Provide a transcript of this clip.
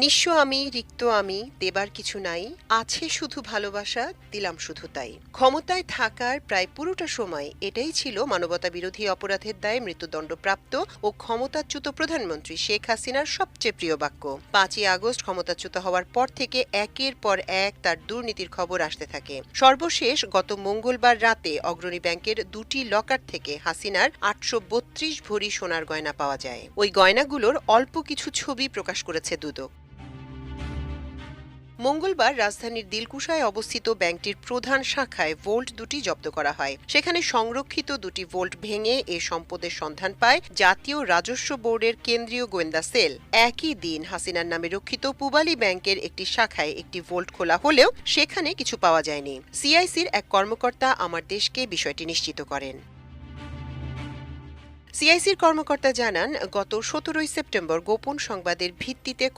নিঃস্ব আমি, রিক্ত আমি, দেবার কিছু নাই, আছে শুধু ভালোবাসা, দিলাম শুধু তাই। ক্ষমতায় থাকার প্রায় পুরোটা সময় এটাই ছিল মানবতা বিরোধী অপরাধের দায়ে মৃত্যুদণ্ডপ্রাপ্ত ও ক্ষমতাচ্যুত প্রধানমন্ত্রী শেখ হাসিনার সবচেয়ে প্রিয় বাক্য। ৫ই আগস্ট ক্ষমতাচ্যুত হওয়ার পর থেকে একের পর এক তার দুর্নীতির খবর আসতে থাকে। সর্বশেষ গত মঙ্গলবার রাতে অগ্রণী ব্যাংকের দুটি লকার থেকে হাসিনার ৮৩২ ভরি সোনার গয়না পাওয়া যায়। ওই গয়নাগুলোর অল্প কিছু ছবি প্রকাশ করেছে দুদক। মঙ্গলবার রাজধানীর দিলকুশায় অবস্থিত ব্যাংকটির প্রধান শাখায় ভোল্ট দুটি জব্দ করা হয়। সেখানে সংরক্ষিত দুটি ভোল্ট ভেঙে এ সম্পদের সন্ধান পায় জাতীয় রাজস্ব বোর্ডের কেন্দ্রীয় গোয়েন্দা সেল। একই দিন হাসিনার নামে রক্ষিত পূবালী ব্যাংকের একটি শাখায় একটি ভোল্ট খোলা হলেও সেখানে কিছু পাওয়া যায়নি। সিআইসির এক কর্মকর্তা আমার দেশকে বিষয়টি নিশ্চিত করেন। সিআইসির কর্মকর্তা জানান, গত ১৭ সেপ্টেম্বর গোপন সংবাদের ভিত্তিতে